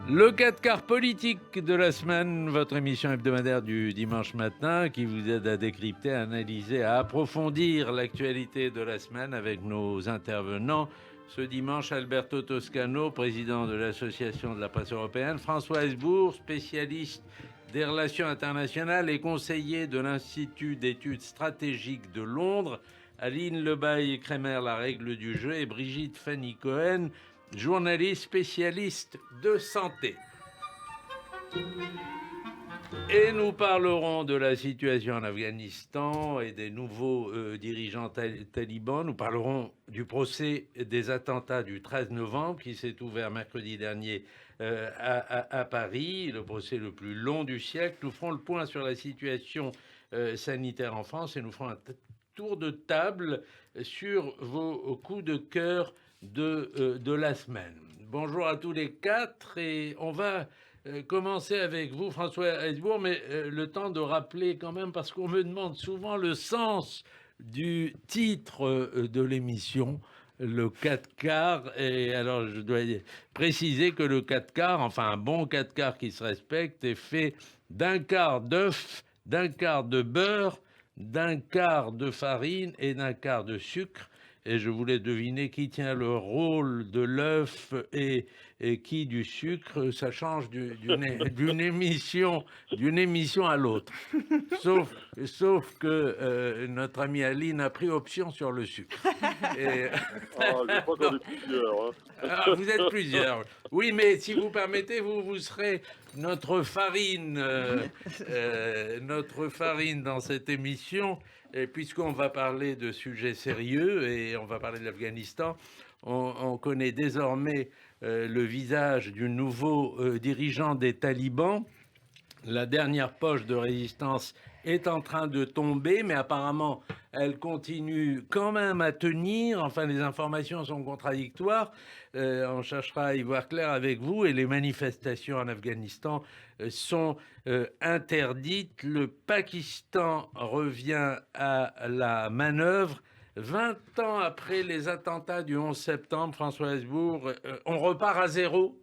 Le 4 quarts politique de la semaine, votre émission hebdomadaire du dimanche matin qui vous aide à décrypter, à analyser, à approfondir l'actualité de la semaine avec nos intervenants. Ce dimanche, Alberto Toscano, président de l'Association de la presse européenne, François Hesbourg, spécialiste des relations internationales et conseiller de l'Institut d'études stratégiques de Londres, Aline Lebaille-Crémer, La règle du jeu, et Brigitte Fanny Cohen, journaliste spécialiste de santé. Et nous parlerons de la situation en Afghanistan et des nouveaux dirigeants talibans. Nous parlerons du procès des attentats du 13 novembre qui s'est ouvert mercredi dernier à Paris, le procès le plus long du siècle. Nous ferons le point sur la situation sanitaire en France et nous ferons un tour de table sur vos coups de cœur de la semaine. Bonjour à tous les quatre et on va commencer avec vous, François Hesbourg, mais le temps de rappeler quand même, parce qu'on me demande souvent le sens du titre de l'émission, le 4 quarts. Et alors, je dois préciser que le 4 quarts, enfin un bon 4 quarts qui se respecte, est fait d'un quart d'œuf, d'un quart de beurre, d'un quart de farine et d'un quart de sucre. Et je voulais deviner qui tient le rôle de l'œuf et qui du sucre. Ça change d'une émission à l'autre. Sauf que notre amie Aline a pris option sur le sucre. Et... je crois qu'on est plusieurs. Hein. Vous êtes plusieurs. Oui, mais si vous permettez, vous serez notre farine dans cette émission. Et puisqu'on va parler de sujets sérieux et on va parler de l'Afghanistan, on connaît désormais le visage du nouveau dirigeant des talibans. La dernière poche de résistance est en train de tomber, mais apparemment, elle continue quand même à tenir. Enfin, les informations sont contradictoires. On cherchera à y voir clair avec vous. Et les manifestations en Afghanistan sont interdites. Le Pakistan revient à la manœuvre. 20 ans après les attentats du 11 septembre, François Hesbourg, on repart à zéro.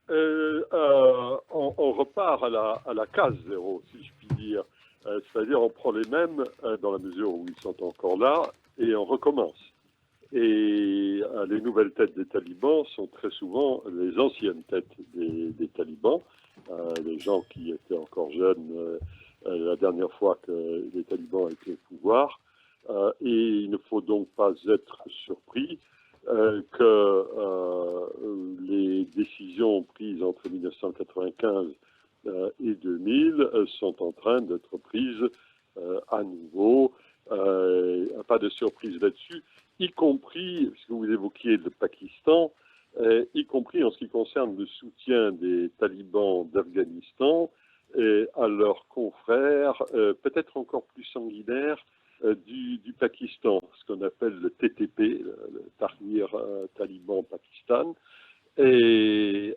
On repart à la case zéro, si je puis dire. C'est-à-dire on prend les mêmes dans la mesure où ils sont encore là et on recommence. Et les nouvelles têtes des talibans sont très souvent les anciennes têtes des talibans, les gens qui étaient encore jeunes la dernière fois que les talibans étaient au pouvoir. Et il ne faut donc pas être surpris que les décisions prises entre 1995 et 2000 sont en train d'être prises à nouveau. Pas de surprise là-dessus, y compris, puisque vous évoquiez le Pakistan, y compris en ce qui concerne le soutien des talibans d'Afghanistan à leurs confrères, peut-être encore plus sanguinaires, du Pakistan, ce qu'on appelle le TTP, le Tahrir Taliban Pakistan. Et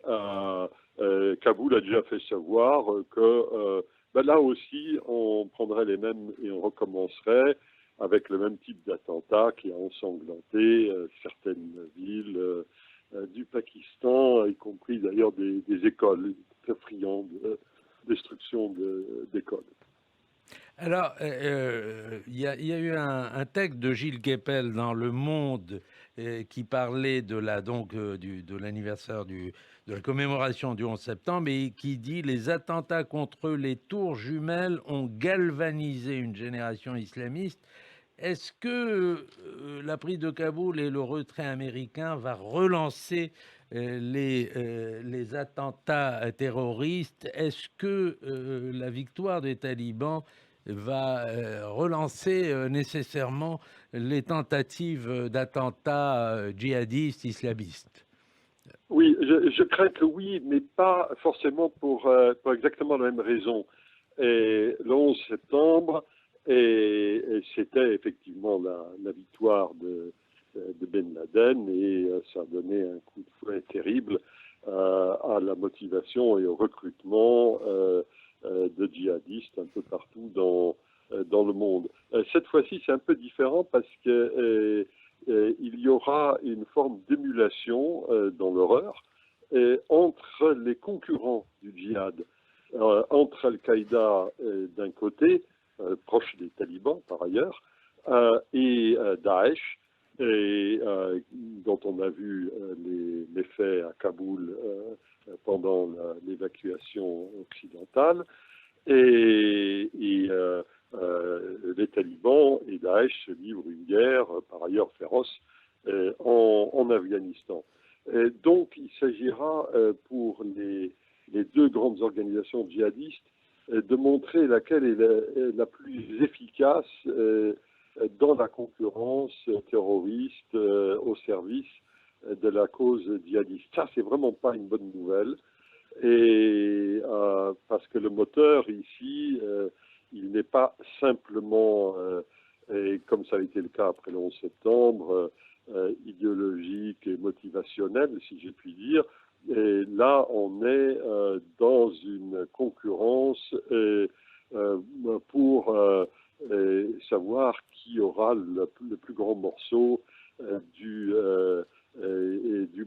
Kaboul a déjà fait savoir que là aussi, on prendrait les mêmes et on recommencerait avec le même type d'attentat qui a ensanglanté certaines villes du Pakistan, y compris d'ailleurs des écoles, très friands de destruction d'écoles. Alors, il y a eu un texte de Gilles Kepel dans Le Monde qui parlait de l'anniversaire de la commémoration du 11 septembre et qui dit « Les attentats contre les tours jumelles ont galvanisé une génération islamiste ». Est-ce que la prise de Kaboul et le retrait américain va relancer les attentats terroristes? Est-ce que la victoire des talibans va relancer nécessairement les tentatives d'attentats djihadistes, islamistes? Oui, je crains que oui, mais pas forcément pour exactement la même raison. Et le 11 septembre, et c'était effectivement la victoire de Ben Laden, et ça a donné un coup de fouet terrible à la motivation et au recrutement de djihadistes un peu partout dans le monde. Cette fois-ci, c'est un peu différent parce que il y aura une forme d'émulation dans l'horreur entre les concurrents du djihad, entre Al-Qaïda d'un côté, proche des talibans par ailleurs, et Daesh, dont on a vu les faits à Kaboul pendant l'évacuation occidentale, et les talibans et Daesh se livrent une guerre, par ailleurs féroce, en Afghanistan. Donc il s'agira pour les deux grandes organisations djihadistes de montrer laquelle est la plus efficace dans la concurrence terroriste au service de la cause djihadiste. Ça, c'est vraiment pas une bonne nouvelle. Et parce que le moteur ici, il n'est pas simplement, comme ça a été le cas après le 11 septembre, idéologique et motivationnel, si j'ai pi dire. Et là, on est dans une concurrence pour savoir qui aura le plus grand morceau du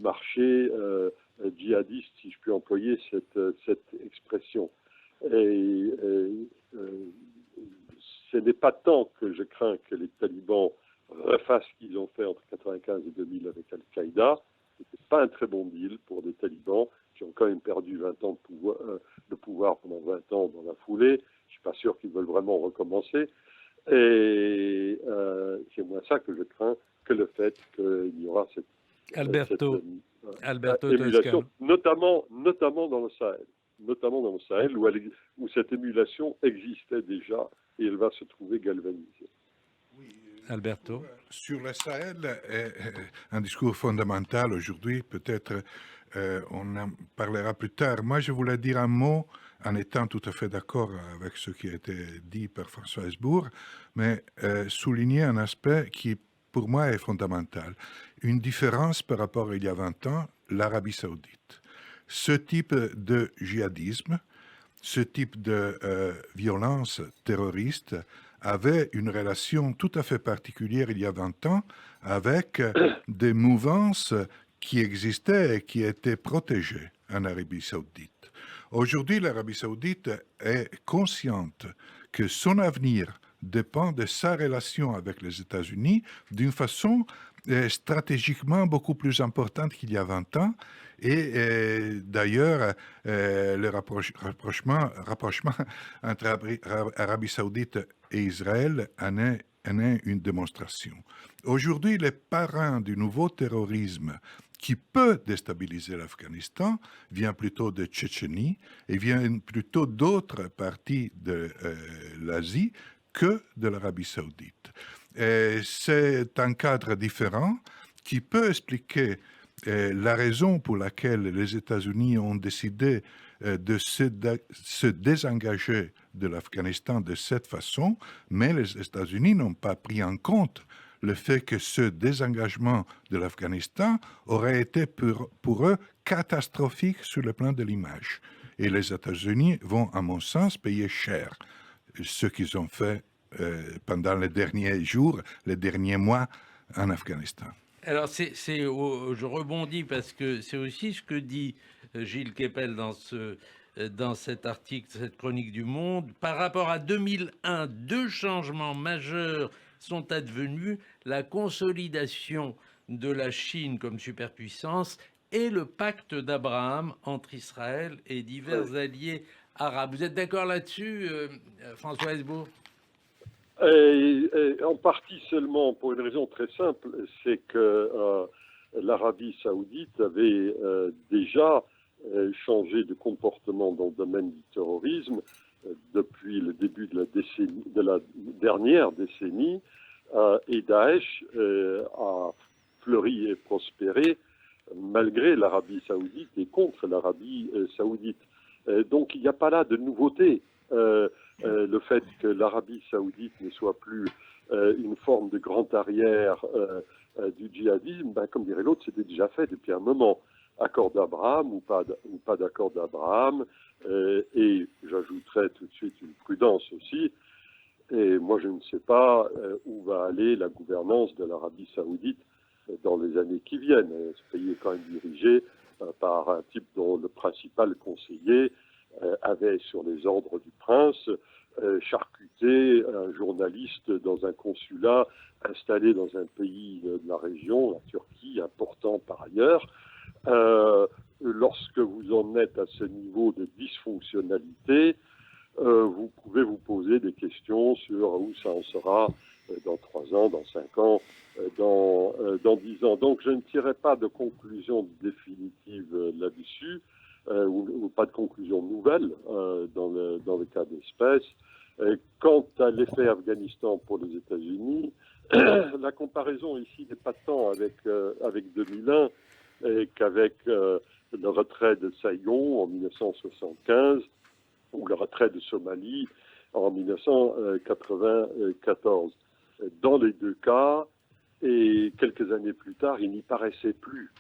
marché djihadiste, si je puis employer cette expression. Et ce n'est pas tant que je crains que les talibans refassent ce qu'ils ont fait entre 1995 et 2000 avec Al-Qaïda. Ce n'était pas un très bon deal pour des talibans qui ont quand même perdu 20 ans de pouvoir pendant 20 ans dans la foulée. Je ne suis pas sûr qu'ils veulent vraiment recommencer. Et c'est moins ça que je crains que le fait qu'il y aura cette Alberto émulation, Tosca. notamment dans le Sahel. Notamment dans le Sahel, où cette émulation existait déjà et elle va se trouver galvanisée. Oui, Alberto. sur le Sahel, un discours fondamental aujourd'hui, peut-être on en parlera plus tard. Moi, je voulais dire un mot en étant tout à fait d'accord avec ce qui a été dit par François Hesbourg, mais souligner un aspect qui, pour moi, est fondamental. Une différence par rapport à il y a 20 ans, l'Arabie saoudite. Ce type de djihadisme, ce type de violence terroriste avait une relation tout à fait particulière il y a 20 ans avec des mouvances qui existaient et qui étaient protégées en Arabie saoudite. Aujourd'hui, l'Arabie saoudite est consciente que son avenir dépend de sa relation avec les États-Unis d'une façon stratégiquement beaucoup plus importante qu'il y a 20 ans. Et d'ailleurs, le rapprochement entre Arabie saoudite et Israël en est une démonstration. Aujourd'hui, les parrains du nouveau terrorisme qui peut déstabiliser l'Afghanistan vient plutôt de Tchétchénie et vient plutôt d'autres parties de l'Asie que de l'Arabie saoudite. C'est un cadre différent qui peut expliquer la raison pour laquelle les États-Unis ont décidé de se désengager de l'Afghanistan de cette façon, mais les États-Unis n'ont pas pris en compte le fait que ce désengagement de l'Afghanistan aurait été pour eux catastrophique sur le plan de l'image. Et les États-Unis vont, à mon sens, payer cher ce qu'ils ont fait pendant les derniers jours, les derniers mois en Afghanistan. Alors, je rebondis parce que c'est aussi ce que dit Gilles Kepel dans cet article, cette chronique du Monde. Par rapport à 2001, deux changements majeurs sont advenus, la consolidation de la Chine comme superpuissance et le pacte d'Abraham entre Israël et divers alliés arabes. Vous êtes d'accord là-dessus, François Hesbourg ? En partie seulement pour une raison très simple, c'est que l'Arabie saoudite avait déjà changé de comportement dans le domaine du terrorisme depuis le début de la dernière décennie, et Daesh a fleuri et prospéré malgré l'Arabie saoudite et contre l'Arabie saoudite. Donc il n'y a pas là de nouveauté. Le fait que l'Arabie saoudite ne soit plus une forme de grand arrière du djihadisme, comme dirait l'autre, c'était déjà fait depuis un moment. Accord d'Abraham ou pas d'accord d'Abraham, et j'ajouterais tout de suite une prudence aussi. Et moi, je ne sais pas où va aller la gouvernance de l'Arabie saoudite dans les années qui viennent. Ce pays est quand même dirigé par un type dont le principal conseiller avait, sur les ordres du prince, charcuté un journaliste dans un consulat installé dans un pays de la région, la Turquie, important par ailleurs. Lorsque vous en êtes à ce niveau de dysfonctionnalité, vous pouvez vous poser des questions sur où ça en sera dans 3 ans, dans 5 ans, dans 10 ans. Donc je ne tirerai pas de conclusion définitive là-dessus, ou pas de conclusion nouvelle dans le cas d'espèce. Quant à l'effet Afghanistan pour les États-Unis, la comparaison ici n'est pas tant avec 2001 qu'avec le retrait de Saigon en 1975 ou le retrait de Somalie en 1994. Dans les deux cas, et quelques années plus tard, il n'y paraissait plus.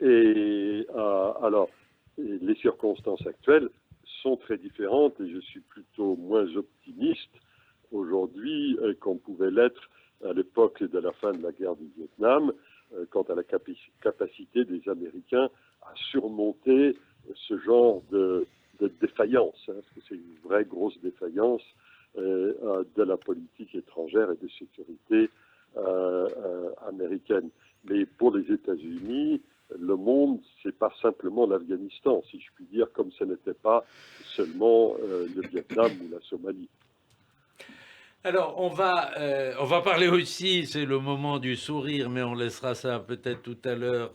Et alors, les circonstances actuelles sont très différentes et je suis plutôt moins optimiste aujourd'hui qu'on pouvait l'être à l'époque de la fin de la guerre du Vietnam, quant à la capacité des Américains à surmonter ce genre de défaillance, parce que c'est une vraie grosse défaillance de la politique étrangère et de sécurité américaine. Mais pour les États-Unis, le monde, c'est pas simplement l'Afghanistan, si je puis dire, comme ce n'était pas seulement le Vietnam ou la Somalie. Alors, on va parler aussi, c'est le moment du sourire, mais on laissera ça peut-être tout à l'heure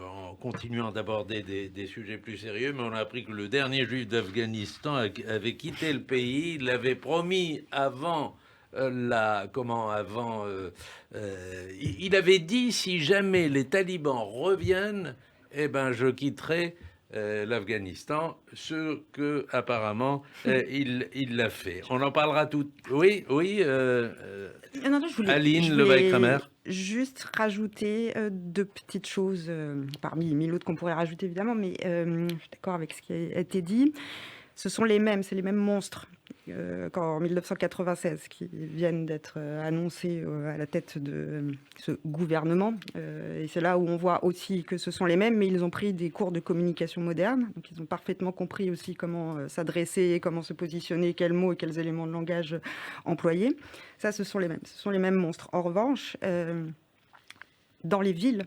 en continuant d'aborder des sujets plus sérieux, mais on a appris que le dernier juif d'Afghanistan avait quitté le pays, il l'avait promis avant... il avait dit, si jamais les talibans reviennent, eh ben je quitterai l'Afghanistan, ce que apparemment il l'a fait. On en parlera tout. Oui. Aline Lebaille-Kramer. Juste rajouter 2 petites choses parmi 1000 autres qu'on pourrait rajouter évidemment, mais je suis d'accord avec ce qui a été dit. C'est les mêmes monstres qu'en 1996 qui viennent d'être annoncés à la tête de ce gouvernement. Et c'est là où on voit aussi que ce sont les mêmes, mais ils ont pris des cours de communication moderne. Donc ils ont parfaitement compris aussi comment s'adresser, comment se positionner, quels mots et quels éléments de langage employer. Ça, ce sont les mêmes monstres. En revanche, dans les villes,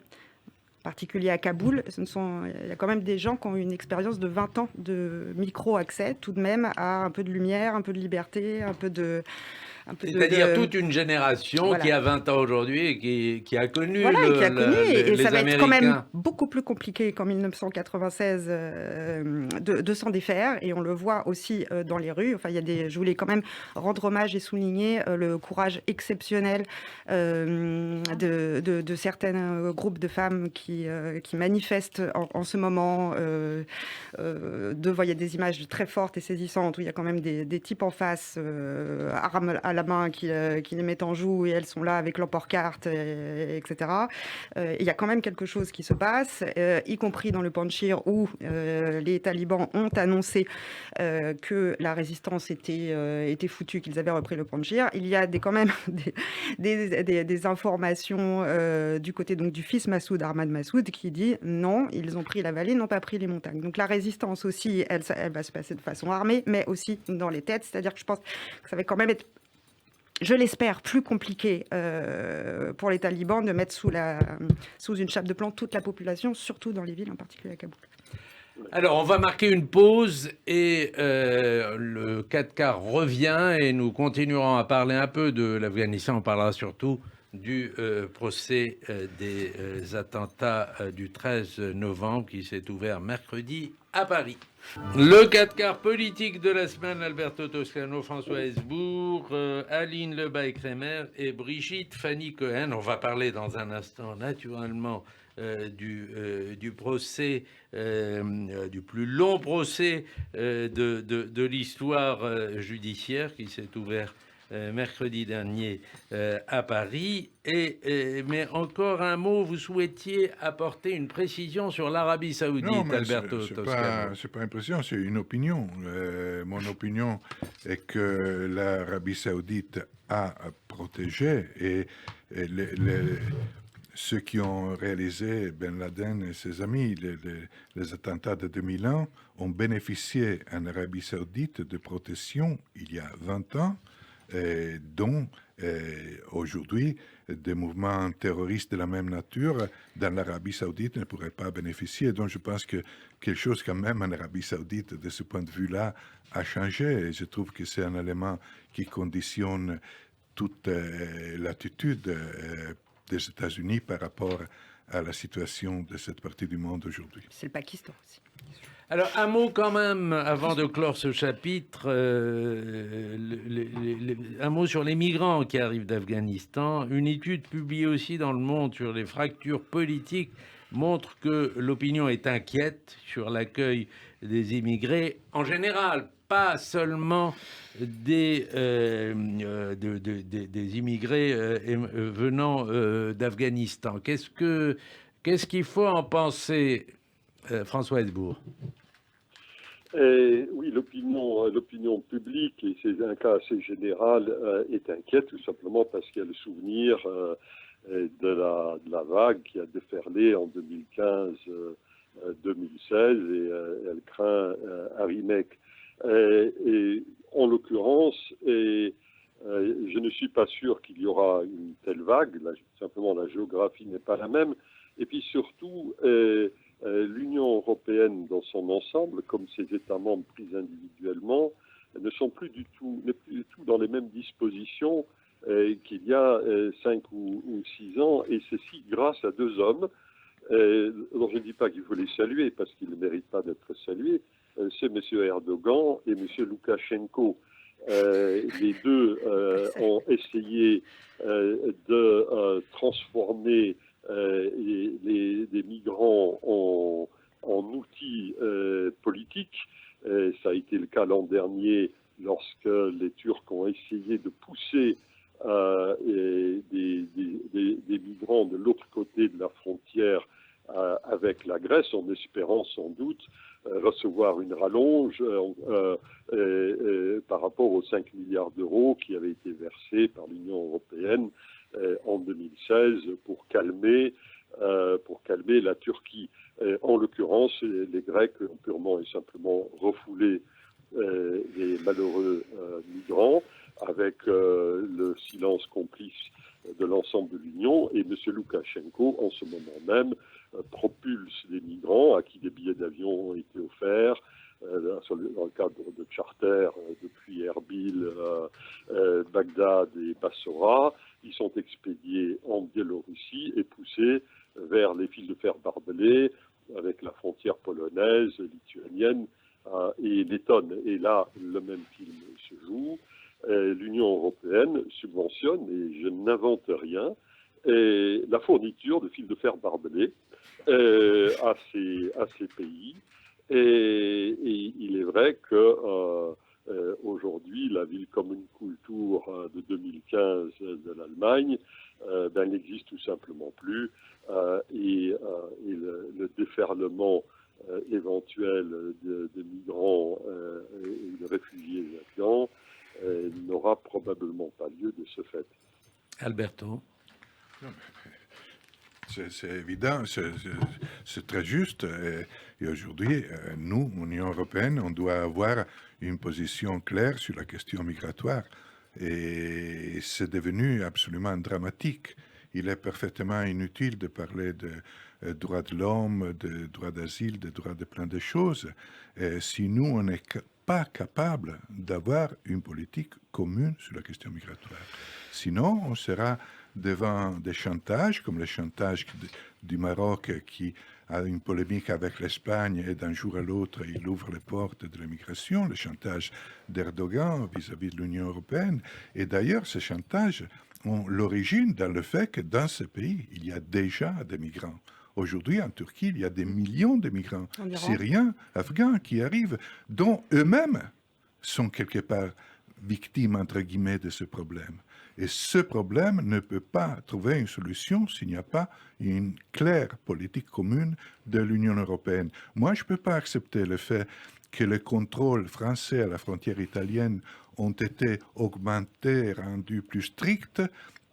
en particulier à Kaboul, il y a quand même des gens qui ont une expérience de 20 ans de micro-accès, tout de même, à un peu de lumière, un peu de liberté, C'est-à-dire toute une génération qui a 20 ans aujourd'hui et qui a connu, et ça va Américains. être quand même beaucoup plus compliqué qu'en 1996 de s'en défaire, et on le voit aussi dans les rues. Enfin, je voulais quand même rendre hommage et souligner le courage exceptionnel de certains groupes de femmes qui manifestent en ce moment. Il y a des images très fortes et saisissantes où il y a quand même des types en face, armes à la main, qui les mettent en joue, et elles sont là avec l'emporte-carte, etc. Il y a quand même quelque chose qui se passe, y compris dans le Panjshir où les talibans ont annoncé que la résistance était foutue, qu'ils avaient repris le Panjshir. Il y a quand même des informations du côté donc, du fils Massoud, Ahmad Massoud, qui dit non, ils ont pris la vallée, n'ont pas pris les montagnes. Donc la résistance aussi, elle va se passer de façon armée, mais aussi dans les têtes. C'est-à-dire que je pense que ça va quand même être, je l'espère, plus compliqué pour les talibans de mettre sous une chape de plomb toute la population, surtout dans les villes, en particulier à Kaboul. Alors, on va marquer une pause et le 4 revient et nous continuerons à parler un peu de l'Afghanistan. On parlera surtout du procès des attentats du 13 novembre qui s'est ouvert mercredi à Paris. Le 4 politique de la semaine, Alberto Toscano, François Hesbourg, Aline Lebaille-Kramer et Brigitte Fanny Cohen. On va parler dans un instant, naturellement, du procès, du plus long procès de l'histoire judiciaire qui s'est ouvert mercredi dernier à Paris. Mais encore un mot, vous souhaitiez apporter une précision sur l'Arabie Saoudite, non, Alberto Toscano. C'est pas une précision, c'est une opinion. Mon opinion est que l'Arabie Saoudite a protégé et ceux qui ont réalisé Ben Laden et ses amis, les attentats de 2001, ont bénéficié en Arabie Saoudite de protection il y a 20 ans, dont aujourd'hui des mouvements terroristes de la même nature dans l'Arabie Saoudite ne pourraient pas bénéficier. Donc je pense que quelque chose quand même en Arabie Saoudite de ce point de vue-là a changé, et je trouve que c'est un élément qui conditionne toute l'attitude des États-Unis par rapport à la situation de cette partie du monde aujourd'hui. C'est le Pakistan aussi. Alors, un mot quand même, avant de clore ce chapitre, un mot sur les migrants qui arrivent d'Afghanistan. Une étude publiée aussi dans Le Monde sur les fractures politiques montre que l'opinion est inquiète sur l'accueil des immigrés en général, pas seulement des immigrés venant d'Afghanistan. Qu'est-ce qu'il faut en penser, François Hesbourg? Oui, l'opinion publique, et c'est un cas assez général, est inquiète tout simplement parce qu'il y a le souvenir de la vague qui a déferlé en 2015-2016 et elle craint un remake. Et en l'occurrence, je ne suis pas sûr qu'il y aura une telle vague. Simplement, la géographie n'est pas la même. Et puis surtout, l'Union européenne dans son ensemble, comme ses États membres pris individuellement, ne sont plus du tout dans les mêmes dispositions qu'il y a 5 ou 6 ans, et ceci grâce à 2 hommes. Alors je ne dis pas qu'il faut les saluer, parce qu'ils ne méritent pas d'être salués, c'est M. Erdogan et M. Loukachenko. Les deux ont essayé de transformer les migrants en outils politiques. Ça a été le cas l'an dernier lorsque les Turcs ont essayé de pousser des migrants de l'autre côté de la frontière avec la Grèce, en espérant sans doute recevoir une rallonge par rapport aux 5 milliards d'euros qui avaient été versés par l'Union européenne en 2016 pour calmer la Turquie. En l'occurrence, les Grecs ont purement et simplement refoulé les malheureux migrants avec le silence complice de l'ensemble de l'Union, et M. Loukachenko, en ce moment même, propulse les migrants à qui des billets d'avion ont été offerts dans le cadre de charter depuis Erbil, Bagdad et Bassora. Ils sont expédiés en Biélorussie et poussés vers les fils de fer barbelés avec la frontière polonaise, lituanienne et lettonne. Et là, le même film se joue. L'Union européenne subventionne, et je n'invente rien, la fourniture de fils de fer barbelés à ces pays. Et il est vrai que aujourd'hui, la Willkommenskultur de 2015 de l'Allemagne n'existe tout simplement plus, et le déferlement éventuel de migrants et de réfugiés afghans n'aura probablement pas lieu de ce fait. Alberto. C'est évident, c'est très juste. Et aujourd'hui, nous, Union européenne, on doit avoir une position claire sur la question migratoire. Et c'est devenu absolument dramatique. Il est parfaitement inutile de parler de droits de l'homme, de droits d'asile, de droits de plein de choses, si nous, on n'est pas capable d'avoir une politique commune sur la question migratoire. Sinon, on sera devant des chantages, comme le chantage du Maroc qui a une polémique avec l'Espagne et d'un jour à l'autre, il ouvre les portes de l'immigration, le chantage d'Erdogan vis-à-vis de l'Union européenne. Et d'ailleurs, ces chantages ont l'origine dans le fait que dans ce pays, il y a déjà des migrants. Aujourd'hui, en Turquie, il y a des millions de migrants syriens, afghans qui arrivent, dont eux-mêmes sont quelque part victimes, entre guillemets, de ce problème. Et ce problème ne peut pas trouver une solution s'il n'y a pas une claire politique commune de l'Union européenne. Moi, je ne peux pas accepter le fait que les contrôles français à la frontière italienne ont été augmentés, rendus plus stricts,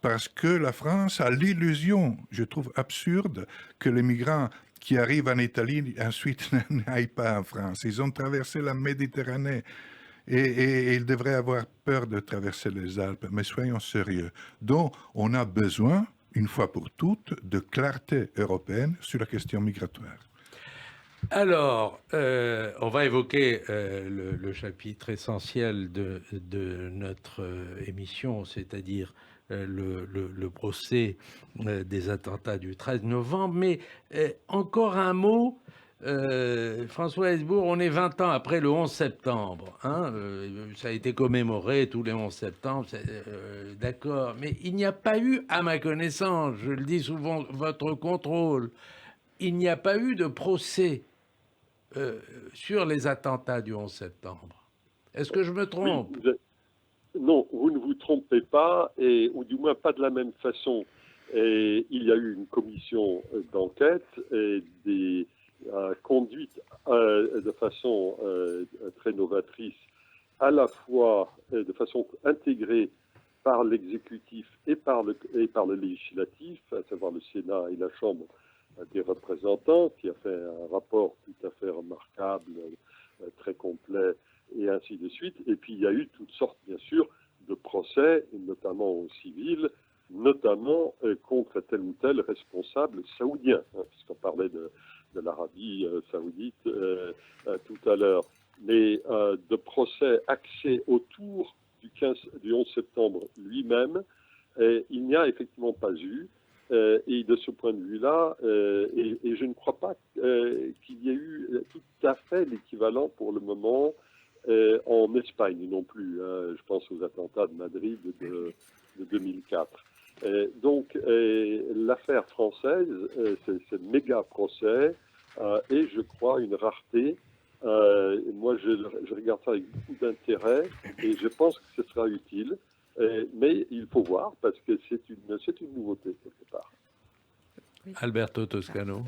parce que la France a l'illusion, je trouve absurde, que les migrants qui arrivent en Italie ensuite n'aillent pas en France. Ils ont traversé la Méditerranée et ils devraient avoir peur de traverser les Alpes. Mais soyons sérieux. Donc, on a besoin, une fois pour toutes, de clarté européenne sur la question migratoire. Alors, on va évoquer le chapitre essentiel de notre émission, c'est-à-dire le procès des attentats du 13 novembre. Mais encore un mot, François Hesbourg, on est 20 ans après le 11 septembre. Hein, ça a été commémoré tous les 11 septembre, d'accord. Mais il n'y a pas eu, à ma connaissance, je le dis souvent, votre contrôle, il n'y a pas eu de procès sur les attentats du 11 septembre. Est-ce que je me trompe? Oui, non, vous ne vous trompez pas, ou du moins pas de la même façon. Et il y a eu une commission d'enquête conduite de façon très novatrice, à la fois de façon intégrée par l'exécutif et par le législatif, à savoir le Sénat et la Chambre des représentants, qui a fait un rapport tout à fait remarquable, très complet, et ainsi de suite. Et puis il y a eu toutes sortes, bien sûr, de procès, notamment au civil, notamment contre tel ou tel responsable saoudien, puisqu'on parlait de l'Arabie saoudite tout à l'heure. Mais de procès axés autour du 11 septembre lui-même, il n'y a effectivement pas eu. Et de ce point de vue-là, et je ne crois pas qu'il y ait eu tout à fait l'équivalent pour le moment en Espagne non plus. Je pense aux attentats de Madrid de 2004. Donc l'affaire française, c'est méga procès, et je crois une rareté. Moi, je regarde ça avec beaucoup d'intérêt et je pense que ce sera utile. Mais il faut voir, parce que c'est une nouveauté, quelque part. Alberto Toscano.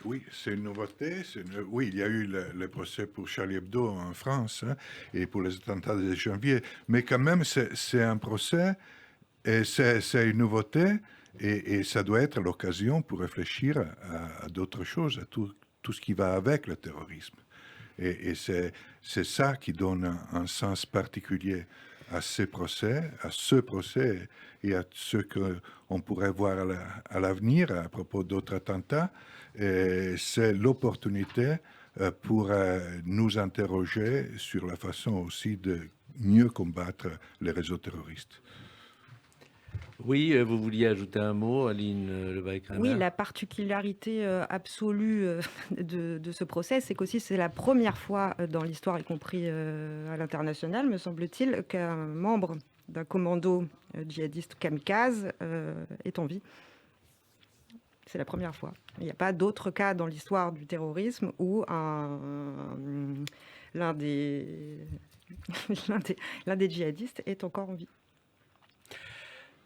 Oui, c'est une nouveauté. Oui, il y a eu le procès pour Charlie Hebdo en France, hein, et pour les attentats de janvier. Mais quand même, c'est un procès, et c'est une nouveauté, et ça doit être l'occasion pour réfléchir à d'autres choses, à tout ce qui va avec le terrorisme. Et c'est ça qui donne un sens particulier à ce procès et à ce qu'on pourrait voir à l'avenir à propos d'autres attentats. C'est l'opportunité pour nous interroger sur la façon aussi de mieux combattre les réseaux terroristes. Oui, vous vouliez ajouter un mot, Aline Lebay-Kramer? Oui, la particularité absolue de ce procès, c'est qu'aussi c'est la première fois dans l'histoire, y compris à l'international, me semble-t-il, qu'un membre d'un commando djihadiste kamikaze est en vie. C'est la première fois. Il n'y a pas d'autre cas dans l'histoire du terrorisme où l'un des djihadistes est encore en vie.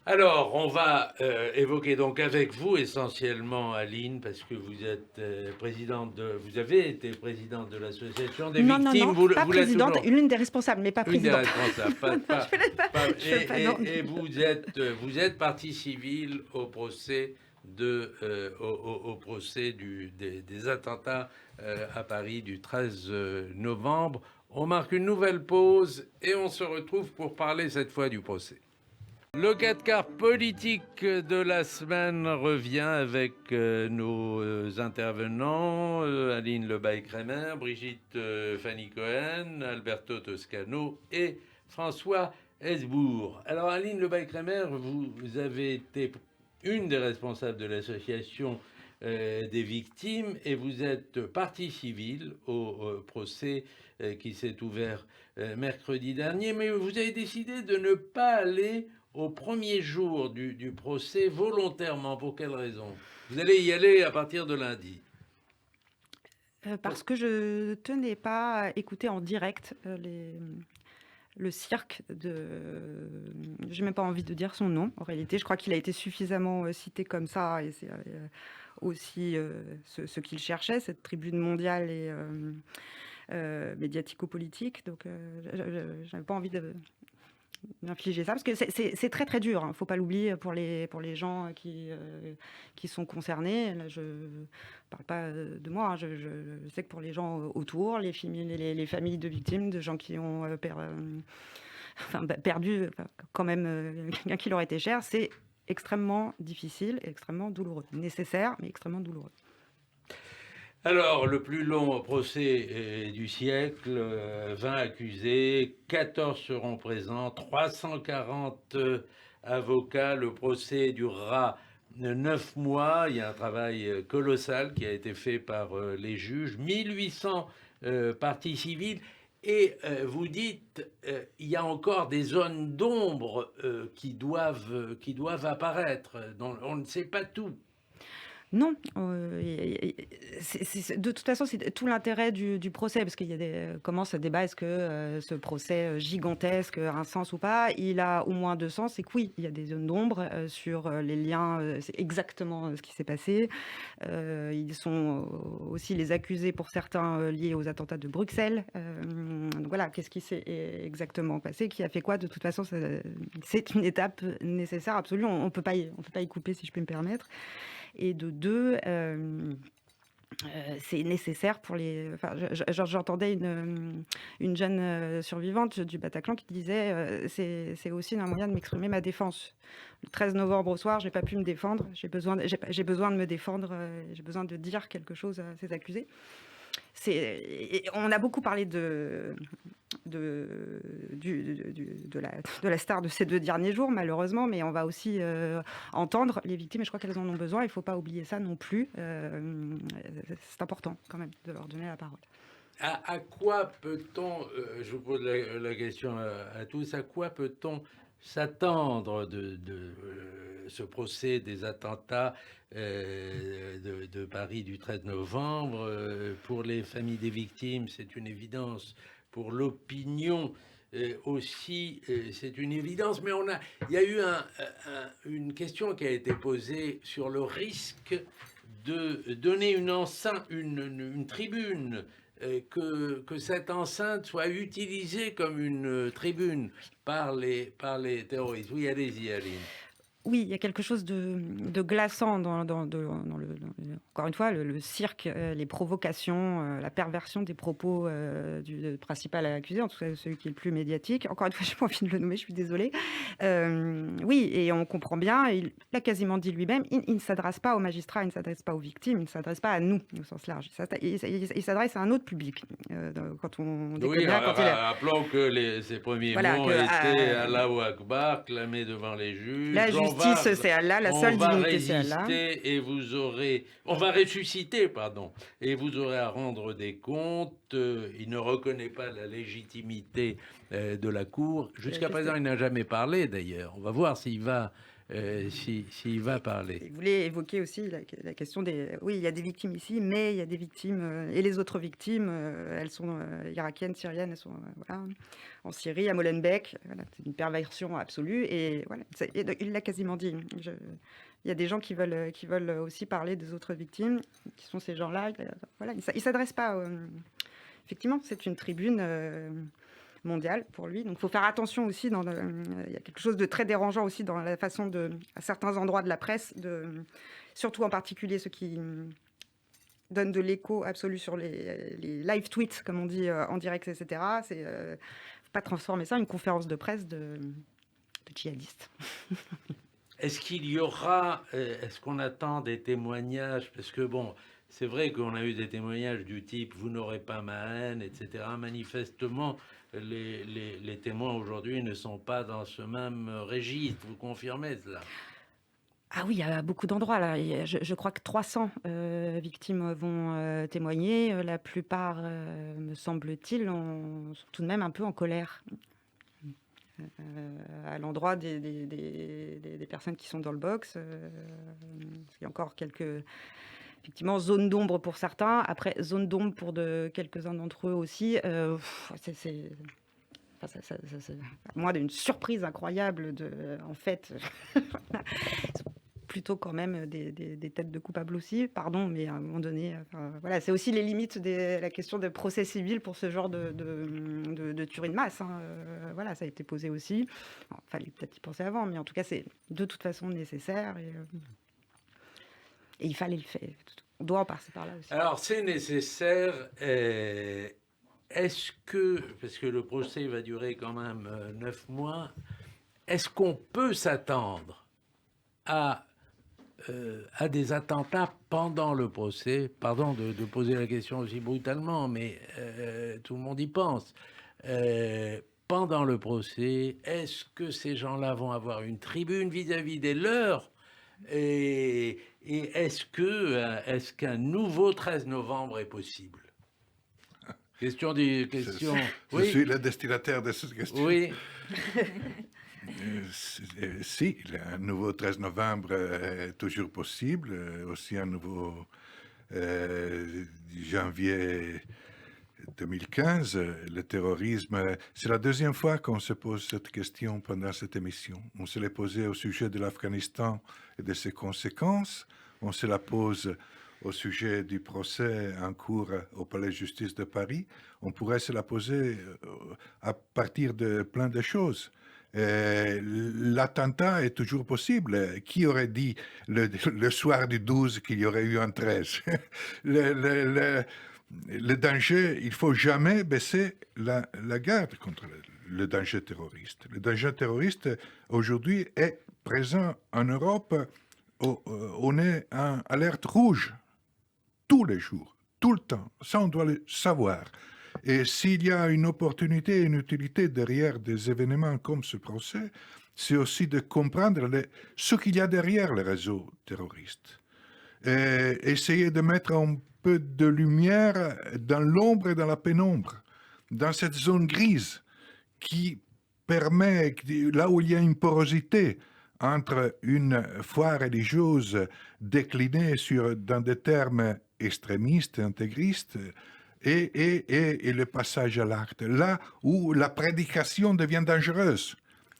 Alors, on va évoquer donc avec vous essentiellement, Aline, parce que vous êtes vous avez été présidente de l'association des victimes. Non, pas présidente, l'une des responsables, mais pas présidente. Une des responsables. Et vous êtes partie civile au procès au procès des attentats à Paris du 13 novembre. On marque une nouvelle pause et on se retrouve pour parler cette fois du procès. Le 4 quarts politique de la semaine revient avec nos intervenants, Aline Lebay-Kramer, Brigitte Fanny Cohen, Alberto Toscano et François Hesbourg. Alors Aline Lebay-Kramer, vous avez été une des responsables de l'association des victimes et vous êtes partie civile au procès qui s'est ouvert mercredi dernier, mais vous avez décidé de ne pas aller au premier jour du procès volontairement. Pour quelle raison? Vous allez y aller à partir de lundi. Parce que je tenais pas à écouter en direct le cirque j'ai même pas envie de dire son nom en réalité. Je crois qu'il a été suffisamment cité comme ça et c'est aussi ce qu'il cherchait, cette tribune mondiale et médiatico-politique. Donc j'avais pas envie d'infliger ça, parce que c'est très très dur, il ne faut pas l'oublier pour les gens qui sont concernés. Là, je ne parle pas de moi, je sais que pour les gens autour, les familles de victimes, de gens qui ont perdu quand même quelqu'un qui leur était cher, c'est extrêmement difficile, extrêmement douloureux. Nécessaire, mais extrêmement douloureux. Alors, le plus long procès du siècle, 20 accusés, 14 seront présents, 340 avocats. Le procès durera 9 mois. Il y a un travail colossal qui a été fait par les juges, 1800 parties civiles. Et vous dites, il y a encore des zones d'ombre qui doivent apparaître. Donc, on ne sait pas tout. Non, de toute façon, c'est tout l'intérêt du procès, parce qu'il y a comment ce débat, est-ce que ce procès gigantesque a un sens ou pas? Il a au moins deux sens, c'est que oui, il y a des zones d'ombre sur les liens, c'est exactement ce qui s'est passé. Ils sont aussi les accusés pour certains liés aux attentats de Bruxelles. Donc voilà, qu'est-ce qui s'est exactement passé? Qui a fait quoi? De toute façon, c'est une étape nécessaire, absolue. On ne peut pas y couper, si je puis me permettre. Et de deux, c'est nécessaire pour les... Enfin, j'entendais une jeune survivante du Bataclan qui disait c'est aussi un moyen de m'exprimer ma défense. Le 13 novembre au soir, je n'ai pas pu me défendre. J'ai besoin de me défendre. J'ai besoin de dire quelque chose à ces accusés. On a beaucoup parlé de la star de ces 2 derniers jours, malheureusement, mais on va aussi entendre les victimes, et je crois qu'elles en ont besoin. Il ne faut pas oublier ça non plus. C'est important, quand même, de leur donner la parole. À quoi peut-on, je vous pose la question à tous, à quoi peut-on s'attendre de ce procès des attentats de Paris du 13 novembre? Pour les familles des victimes, c'est une évidence. Pour l'opinion aussi, c'est une évidence. Mais il y a eu une question qui a été posée sur le risque de donner une tribune, que cette enceinte soit utilisée comme une tribune par les terroristes. Oui, allez-y, Aline. Oui, il y a quelque chose de glaçant dans encore une fois, le cirque, les provocations, la perversion des propos du principal accusé, en tout cas celui qui est le plus médiatique. Encore une fois, je n'ai pas envie de le nommer, je suis désolée. Oui, et on comprend bien, il l'a quasiment dit lui-même, il ne s'adresse pas aux magistrats, il ne s'adresse pas aux victimes, il ne s'adresse pas à nous, au sens large. Il s'adresse à un autre public. Quand on oui, rappelons que ces premiers mots étaient Allahu Akbar, clamés devant les juges. La justice, c'est Allah, la seule divinité, c'est Allah. Et on va ressusciter, pardon, et vous aurez à rendre des comptes. Il ne reconnaît pas la légitimité de la Cour. Jusqu'à présent, il n'a jamais parlé, d'ailleurs. On va voir s'il va parler. Il voulait évoquer aussi la question des... Oui, il y a des victimes ici, mais il y a des victimes, et les autres victimes, elles sont irakiennes, syriennes, elles sont en Syrie, à Molenbeek. Voilà, c'est une perversion absolue, et voilà, il l'a quasiment dit. Il y a des gens qui veulent aussi parler des autres victimes, qui sont ces gens-là. Voilà, il ne s'adresse pas... Effectivement, c'est une tribune... mondiale pour lui. Donc il faut faire attention aussi. Il y a quelque chose de très dérangeant aussi dans la façon à certains endroits de la presse, surtout en particulier ceux qui donnent de l'écho absolu sur les live tweets, comme on dit, en direct, etc. Il ne faut pas transformer ça en une conférence de presse de djihadistes. Est-ce qu'on attend des témoignages? Parce que bon, c'est vrai qu'on a eu des témoignages du type « vous n'aurez pas ma haine », etc. Manifestement, les témoins aujourd'hui ne sont pas dans ce même registre. Vous confirmez cela? Ah oui, il y a beaucoup d'endroits là. Je crois que 300 victimes vont témoigner. La plupart, me semble-t-il, sont tout de même un peu en colère. À l'endroit des personnes qui sont dans le box. Il y a encore quelques... Effectivement, zone d'ombre pour certains. Après, zone d'ombre pour quelques-uns d'entre eux aussi. C'est moi d'une surprise incroyable. En fait, plutôt quand même des têtes de coupables aussi, pardon, mais à un moment donné, voilà, c'est aussi les limites de la question de procès civil pour ce genre de tuerie de masse. Hein. Voilà, ça a été posé aussi. Il fallait peut-être y penser avant, mais en tout cas, c'est de toute façon nécessaire et il fallait le faire. On doit en passer par là aussi. Alors, c'est nécessaire. Est-ce que, parce que le procès va durer quand même 9 mois, est-ce qu'on peut s'attendre à des attentats pendant le procès? Pardon de poser la question aussi brutalement, mais tout le monde y pense. Pendant le procès, est-ce que ces gens-là vont avoir une tribune vis-à-vis des leurs? Et est-ce qu'un nouveau 13 novembre est possible? Question. Je suis le destinataire de cette question. Oui. Si, un nouveau 13 novembre est toujours possible, aussi un nouveau janvier 2015, le terrorisme. C'est la deuxième fois qu'on se pose cette question pendant cette émission. On se l'est posé au sujet de l'Afghanistan et de ses conséquences. On se la pose au sujet du procès en cours au Palais de justice de Paris. On pourrait se la poser à partir de plein de choses. L'attentat est toujours possible. Qui aurait dit le soir du 12 qu'il y aurait eu un 13? Le danger, il ne faut jamais baisser la garde contre le danger terroriste. Le danger terroriste, aujourd'hui, est présent en Europe. On est en alerte rouge tous les jours, tout le temps. Ça, on doit le savoir. Et s'il y a une opportunité et une utilité derrière des événements comme ce procès, c'est aussi de comprendre ce qu'il y a derrière les réseaux terroristes. Et essayer de mettre un peu de lumière dans l'ombre et dans la pénombre, dans cette zone grise qui permet, là où il y a une porosité entre une foi religieuse déclinée dans des termes extrémistes, intégristes, et le passage à l'acte, là où la prédication devient dangereuse.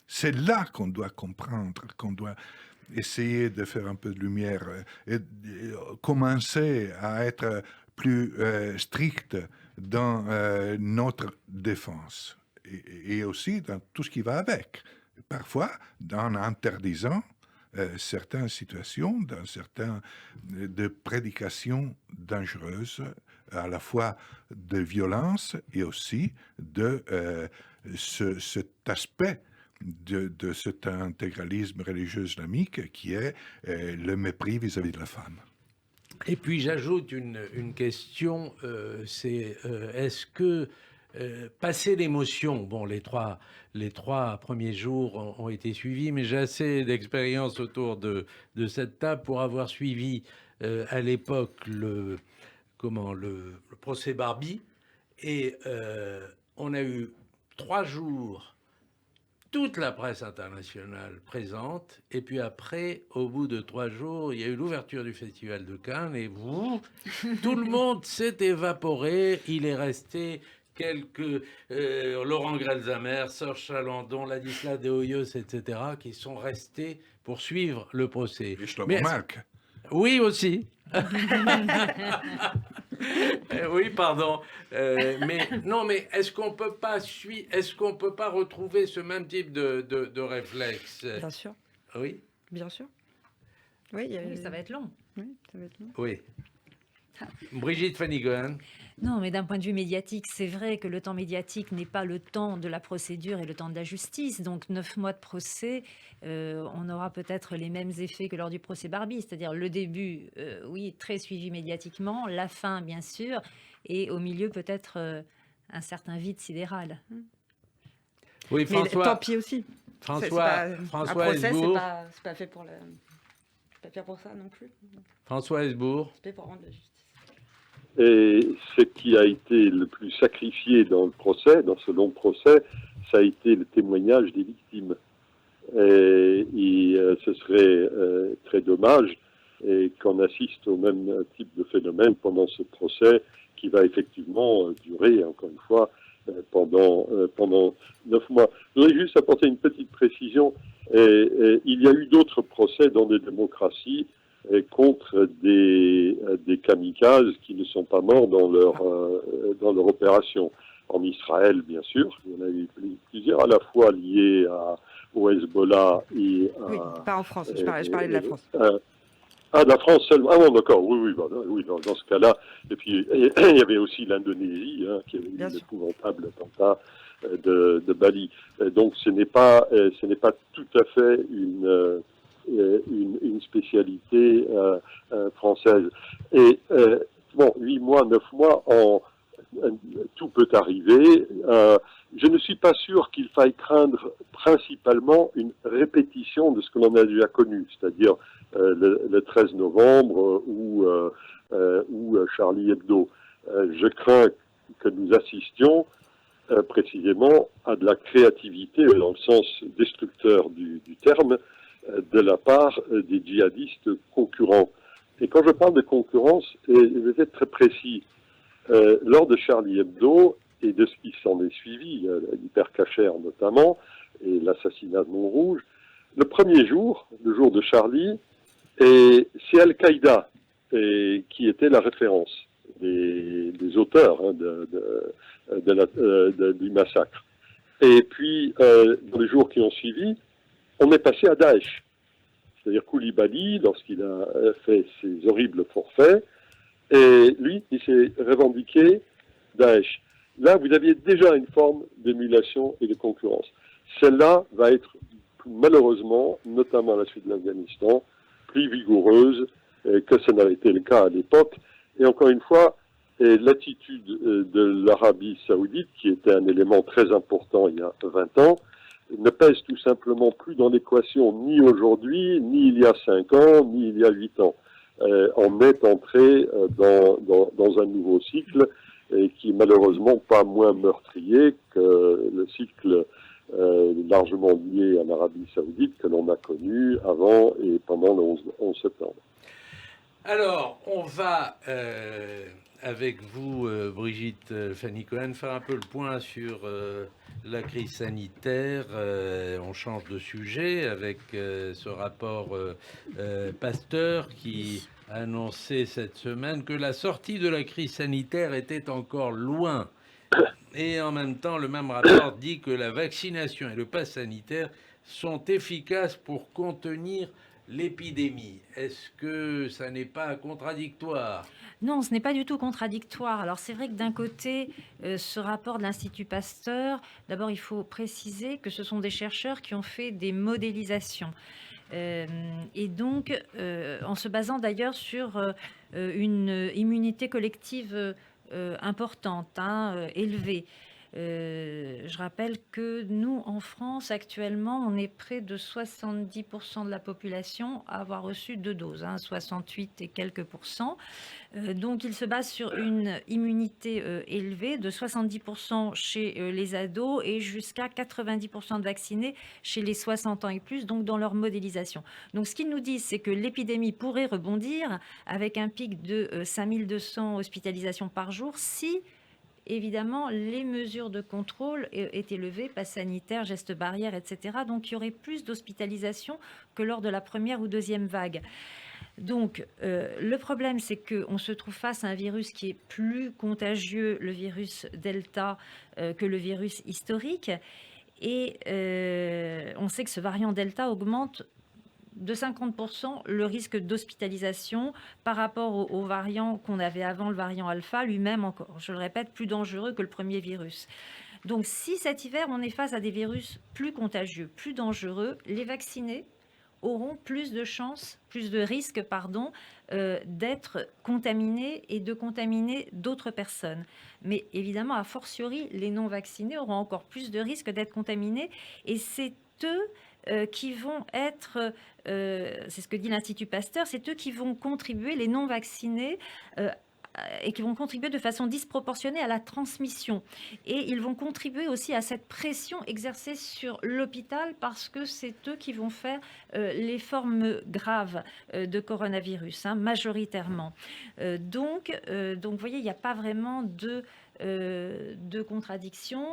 C'est là qu'on doit comprendre, qu'on doit essayer de faire un peu de lumière et commencer à être plus strict dans notre défense et aussi dans tout ce qui va avec. Parfois, en interdisant certaines situations, dans certaines de prédications dangereuses, à la fois de violence et aussi de cet aspect de cet intégralisme religieux islamique qui est le mépris vis-à-vis de la femme. Et puis j'ajoute une question, c'est est-ce que passer l'émotion, bon les trois premiers jours ont été suivis, mais j'ai assez d'expérience autour de cette table pour avoir suivi à l'époque le procès Barbie, et on a eu 3 jours toute la presse internationale présente, et puis après, au bout de 3 jours, il y a eu l'ouverture du Festival de Cannes, et tout le monde s'est évaporé. Il est resté quelques Laurent Grelzamer, Serge Chalandon, Ladislas de Hoyos, etc., qui sont restés pour suivre le procès. Et Shlomo Malk. Oui, aussi. Oui, pardon. Mais est-ce qu'on peut pas retrouver ce même type de réflexe? Bien sûr. Oui. Bien sûr. Oui, ça va être long. Oui, ça va être long. Oui. Brigitte Fanny-Cohen. Non, mais d'un point de vue médiatique, c'est vrai que le temps médiatique n'est pas le temps de la procédure et le temps de la justice. Donc 9 mois de procès, on aura peut-être les mêmes effets que lors du procès Barbie, c'est-à-dire le début, oui, très suivi médiatiquement, la fin, bien sûr, et au milieu peut-être un certain vide sidéral. Oui, François. Mais tant pis aussi. François Hesbourg. C'est pas fait pour le. C'est pas fait pour ça non plus. François Hesbourg. C'est fait pour rendre la justice. Et ce qui a été le plus sacrifié dans le procès, dans ce long procès, ça a été le témoignage des victimes. Et ce serait très dommage qu'on assiste au même type de phénomène pendant ce procès qui va effectivement durer, encore une fois, pendant 9 mois. Je voudrais juste apporter une petite précision. Et il y a eu d'autres procès dans des démocraties contre des kamikazes qui ne sont pas morts dans leur opération. En Israël, bien sûr, il y en a eu plusieurs, à la fois liés au Hezbollah et à... Oui, pas en France, je parlais de la France. De la France seulement. Ah bon, d'accord, oui, dans ce cas-là. Et puis, il y avait aussi l'Indonésie, qui avait eu un épouvantable attentat de Bali. Donc, ce n'est pas tout à fait une spécialité française. Et 8 mois, 9 mois, tout peut arriver. Je ne suis pas sûr qu'il faille craindre principalement une répétition de ce que l'on a déjà connu, c'est-à-dire le 13 novembre ou Charlie Hebdo. Je crains que nous assistions précisément à de la créativité, dans le sens destructeur du terme, de la part des djihadistes concurrents. Et quand je parle de concurrence, et je vais être très précis, lors de Charlie Hebdo et de ce qui s'en est suivi, l'hypercacher notamment, et l'assassinat de Montrouge, le premier jour, le jour de Charlie, c'est Al-Qaïda qui était la référence des auteurs du massacre. Et puis, dans les jours qui ont suivi, on est passé à Daesh. C'est-à-dire Koulibaly, lorsqu'il a fait ses horribles forfaits, et lui, il s'est revendiqué Daesh. Là, vous aviez déjà une forme d'émulation et de concurrence. Celle-là va être, malheureusement, notamment à la suite de l'Afghanistan, plus vigoureuse que ce n'avait été le cas à l'époque. Et encore une fois, l'attitude de l'Arabie saoudite, qui était un élément très important il y a 20 ans, ne pèse tout simplement plus dans l'équation ni aujourd'hui, ni il y a 5 ans, ni il y a 8 ans. On est entré dans un nouveau cycle qui est malheureusement pas moins meurtrier que le cycle largement lié à l'Arabie saoudite que l'on a connu avant et pendant le 11 septembre. Alors, on va, avec vous, Brigitte Fanny-Cohen, faire un peu le point sur la crise sanitaire. On change de sujet avec ce rapport Pasteur qui a annoncé cette semaine que la sortie de la crise sanitaire était encore loin. Et en même temps, le même rapport dit que la vaccination et le pass sanitaire sont efficaces pour contenir l'épidémie. Est-ce que ça n'est pas contradictoire ? Non, ce n'est pas du tout contradictoire. Alors c'est vrai que d'un côté, ce rapport de l'Institut Pasteur, d'abord il faut préciser que ce sont des chercheurs qui ont fait des modélisations. Et donc, en se basant d'ailleurs sur une immunité collective importante, élevée. Je rappelle que nous, en France, actuellement, on est près de 70% de la population à avoir reçu 2 doses, 68 et quelques pourcents. Donc, il se base sur une immunité élevée de 70% chez les ados et jusqu'à 90% de vaccinés chez les 60 ans et plus, donc dans leur modélisation. Donc, ce qu'ils nous disent, c'est que l'épidémie pourrait rebondir avec un pic de 5200 hospitalisations par jour si évidemment, les mesures de contrôle étaient levées, pass sanitaire, gestes barrières, etc. Donc, il y aurait plus d'hospitalisation que lors de la première ou deuxième vague. Donc, le problème, c'est qu'on se trouve face à un virus qui est plus contagieux, le virus Delta, que le virus historique. Et on sait que ce variant Delta augmente de 50% le risque d'hospitalisation par rapport au variant qu'on avait avant, le variant alpha, lui-même encore, je le répète, plus dangereux que le premier virus. Donc si cet hiver, on est face à des virus plus contagieux, plus dangereux, les vaccinés auront plus de chances, plus de risques, d'être contaminés et de contaminer d'autres personnes. Mais évidemment, a fortiori, les non-vaccinés auront encore plus de risques d'être contaminés et c'est eux qui vont être, c'est ce que dit l'Institut Pasteur, c'est eux qui vont contribuer, les non-vaccinés, et qui vont contribuer de façon disproportionnée à la transmission. Et ils vont contribuer aussi à cette pression exercée sur l'hôpital parce que c'est eux qui vont faire les formes graves de coronavirus, majoritairement. Donc, vous voyez, il n'y a pas vraiment de contradiction.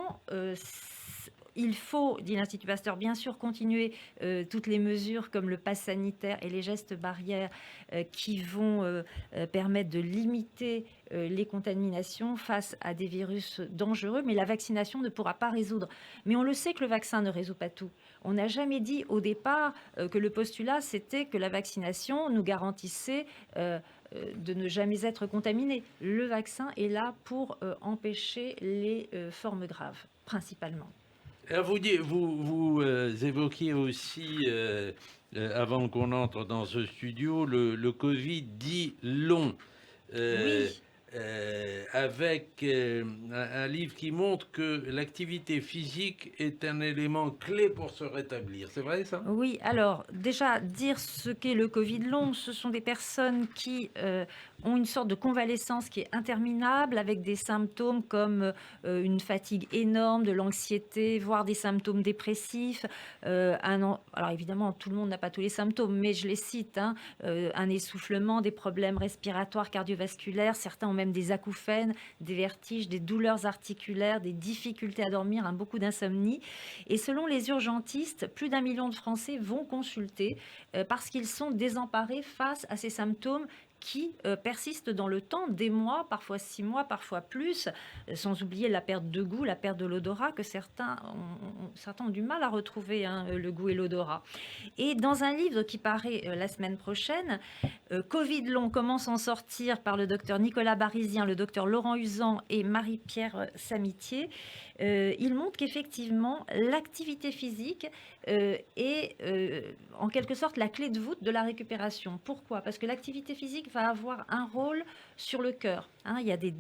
il faut, dit l'Institut Pasteur, bien sûr continuer toutes les mesures comme le pass sanitaire et les gestes barrières qui vont permettre de limiter les contaminations face à des virus dangereux, mais la vaccination ne pourra pas résoudre. Mais on le sait que le vaccin ne résout pas tout. On n'a jamais dit au départ que le postulat, c'était que la vaccination nous garantissait de ne jamais être contaminé. Le vaccin est là pour empêcher les formes graves, principalement. Alors vous évoquiez aussi, avant qu'on entre dans ce studio, le Covid dit long. Oui. Avec un livre qui montre que l'activité physique est un élément clé pour se rétablir. C'est vrai ça? Oui, alors déjà dire ce qu'est le Covid long, ce sont des personnes qui ont une sorte de convalescence qui est interminable avec des symptômes comme une fatigue énorme, de l'anxiété, voire des symptômes dépressifs. Alors évidemment, tout le monde n'a pas tous les symptômes, mais je les cite, hein, un essoufflement, des problèmes respiratoires, cardiovasculaires, certains ont même des acouphènes, des vertiges, des douleurs articulaires, des difficultés à dormir, hein, beaucoup d'insomnie. Et selon les urgentistes, plus d'1 million de Français vont consulter parce qu'ils sont désemparés face à ces symptômes qui persistent dans le temps, des mois, parfois 6 mois, parfois plus, sans oublier la perte de goût, la perte de l'odorat, que certains ont du mal à retrouver, hein, le goût et l'odorat. Et dans un livre qui paraît la semaine prochaine, Covid long, comment s'en sortir, par le docteur Nicolas Barizien, le docteur Laurent Usan et Marie-Pierre Samitier, il montre qu'effectivement, l'activité physique est en quelque sorte la clé de voûte de la récupération. Pourquoi? Parce que l'activité physique va avoir un rôle sur le cœur. Hein, il y a des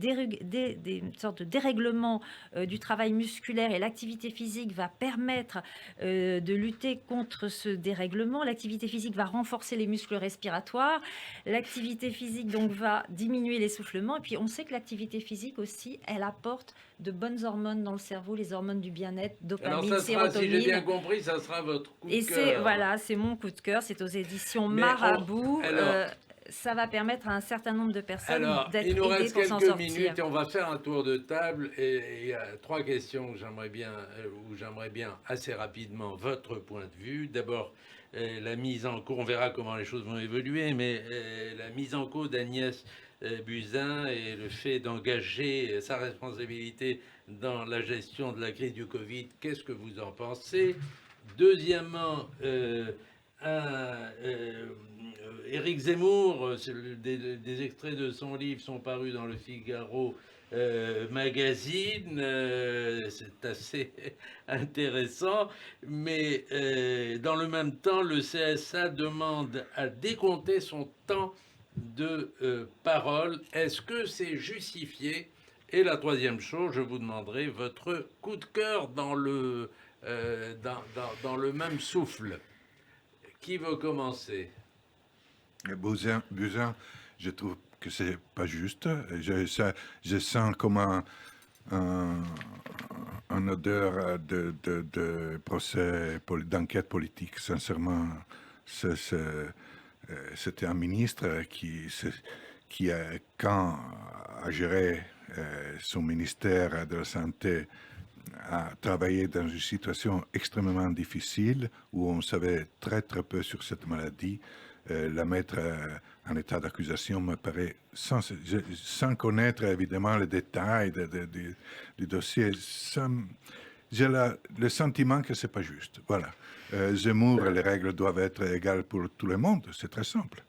sortes de dérèglements du travail musculaire et l'activité physique va permettre de lutter contre ce dérèglement. L'activité physique va renforcer les muscles respiratoires. L'activité physique donc va diminuer l'essoufflement. Et puis on sait que l'activité physique aussi, elle apporte de bonnes hormones dans le cerveau, les hormones du bien-être, dopamine, Alors ça sera, sérotonine. si j'ai bien compris, ça sera votre coup de Et cœur. c'est mon coup de cœur, c'est aux éditions Mais Marabout. alors, Ça va permettre à un certain nombre de personnes Alors, d'être il nous aidées reste pour s'en quelques sortir. minutes et on va faire un tour de table. Et il y a 3 questions que j'aimerais bien assez rapidement votre point de vue. D'abord, la mise en cause, on verra comment les choses vont évoluer, mais la mise en cause d'Agnès Buzyn et le fait d'engager sa responsabilité dans la gestion de la crise du Covid, qu'est-ce que vous en pensez? Deuxièmement, Éric Zemmour, des extraits de son livre sont parus dans le Figaro magazine, c'est assez intéressant, mais dans le même temps, le CSA demande à décompter son temps de parole. Est-ce que c'est justifié? Et la troisième chose, je vous demanderai votre coup de cœur dans le même souffle. Qui veut commencer? Buzyn, je trouve que c'est pas juste. Je sens comme un odeur de procès, d'enquête politique. Sincèrement, c'était un ministre qui quand a géré son ministère de la Santé, a travaillé dans une situation extrêmement difficile où on savait très très peu sur cette maladie. La mettre en état d'accusation me paraît, sans connaître évidemment les détails du dossier, j'ai le sentiment que c'est pas juste. Voilà. Zemmour, les règles doivent être égales pour tout le monde, c'est très simple.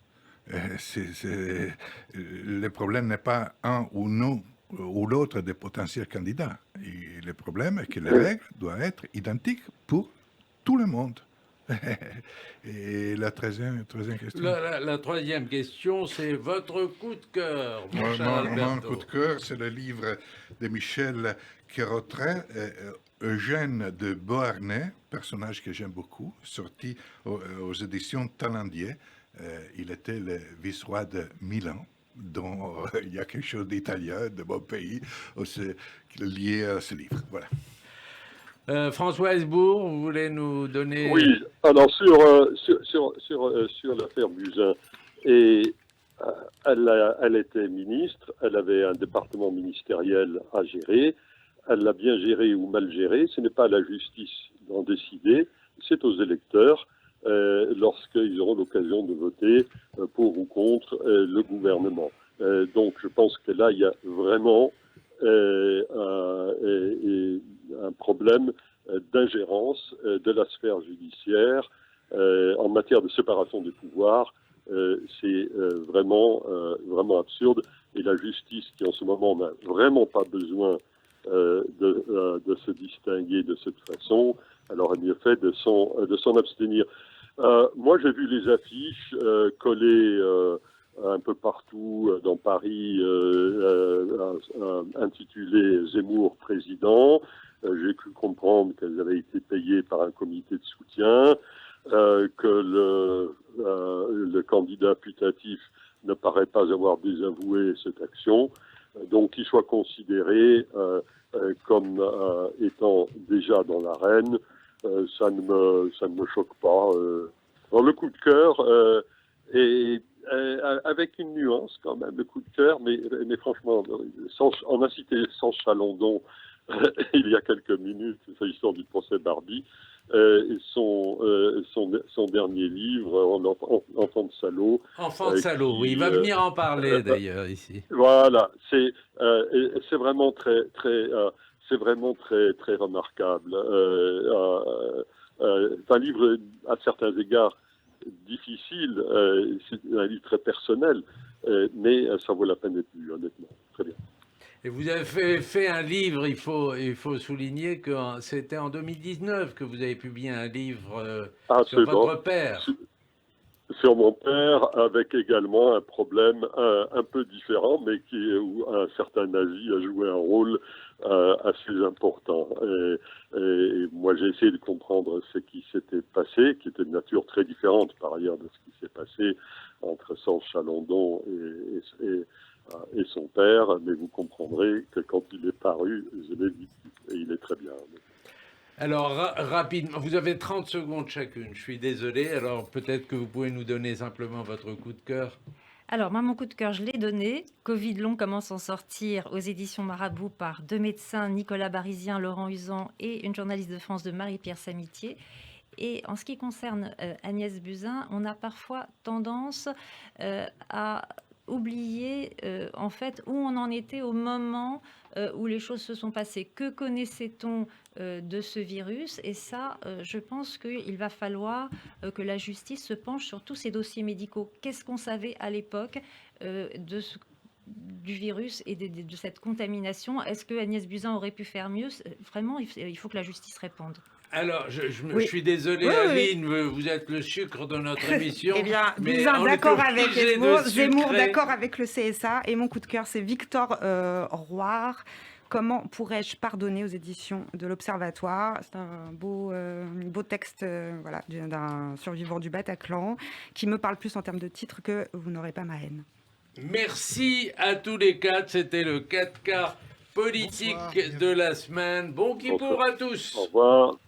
Le problème n'est pas un ou non ou l'autre des potentiels candidats. Et le problème est que les règles doivent être identiques pour tout le monde. Et la troisième question. La troisième question, c'est votre coup de cœur, mon cher Alberto. Mon coup de cœur, c'est le livre de Michel Quérotret, Eugène de Beauharnais, personnage que j'aime beaucoup, sorti aux éditions Talandier. Il était le vice-roi de Milan, dont il y a quelque chose d'italien, de mon pays, aussi, lié à ce livre. Voilà. François Hesbourg, vous voulez nous donner... Oui, alors sur l'affaire Buzyn, et elle était ministre, elle avait un département ministériel à gérer, elle l'a bien géré ou mal géré. Ce n'est pas à la justice d'en décider, c'est aux électeurs lorsqu'ils auront l'occasion de voter pour ou contre le gouvernement. Donc je pense que là, il y a vraiment un problème d'ingérence de la sphère judiciaire en matière de séparation des pouvoirs. C'est vraiment absurde. Et la justice, qui en ce moment n'a vraiment pas besoin de se distinguer de cette façon, elle aurait mieux fait de s'en abstenir. Moi, j'ai vu les affiches collées un peu partout dans Paris, intitulées Zemmour président. J'ai cru comprendre qu'elles avaient été payées par un comité de soutien, que le candidat putatif ne paraît pas avoir désavoué cette action, donc qu'il soit considéré comme étant déjà dans l'arène, ça ne me choque pas. Alors, le coup de cœur est avec une nuance quand même, le coup de cœur, mais franchement, on a cité Sanche Chalandon il y a quelques minutes, s'agissant du procès Barbie, son dernier livre, Enfant de salaud. Enfant de salaud, oui, il va venir en parler d'ailleurs ici. Voilà, c'est vraiment très remarquable. C'est un livre à certains égards difficile, c'est un livre très personnel, mais ça vaut la peine d'être lu, honnêtement. Très bien. Et vous avez fait un livre, il faut souligner que c'était en 2019 que vous avez publié un livre sur votre père. Sur mon père, avec également un problème un peu différent, mais où un certain nazi a joué un rôle assez important. Et moi, j'ai essayé de comprendre ce qui s'était passé, qui était de nature très différente par ailleurs de ce qui s'est passé entre Sanche Chalandon et son père, mais vous comprendrez que quand il est paru, je l'ai vu, et il est très bien. Alors, rapidement, vous avez 30 secondes chacune, je suis désolé, alors peut-être que vous pouvez nous donner simplement votre coup de cœur. Alors, moi, mon coup de cœur, je l'ai donné. Covid long, comment s'en sortir, aux éditions Marabout, par 2 médecins, Nicolas Barizien, Laurent Usan, et une journaliste de France, de Marie-Pierre Samitier. Et en ce qui concerne Agnès Buzyn, on a parfois tendance à oublier en fait où on en était au moment où les choses se sont passées. Que connaissait-on de ce virus? Et ça, je pense qu'il va falloir que la justice se penche sur tous ces dossiers médicaux. Qu'est-ce qu'on savait à l'époque du virus et de cette contamination? Est-ce que Agnès Buzyn aurait pu faire mieux? Vraiment, il faut que la justice réponde. Alors, je suis désolé, Aline, vous êtes le sucre de notre émission. Eh bien, Buzyn d'accord avec Zemmour d'accord avec le CSA. Et mon coup de cœur, c'est Victor Roire. Comment pourrais-je pardonner, aux éditions de l'Observatoire? C'est un beau texte d'un survivant du Bataclan qui me parle plus en termes de titre que Vous n'aurez pas ma haine. Merci à tous les quatre. C'était le 4 quarts politique de la semaine. Bon Kippour à tous. Au revoir.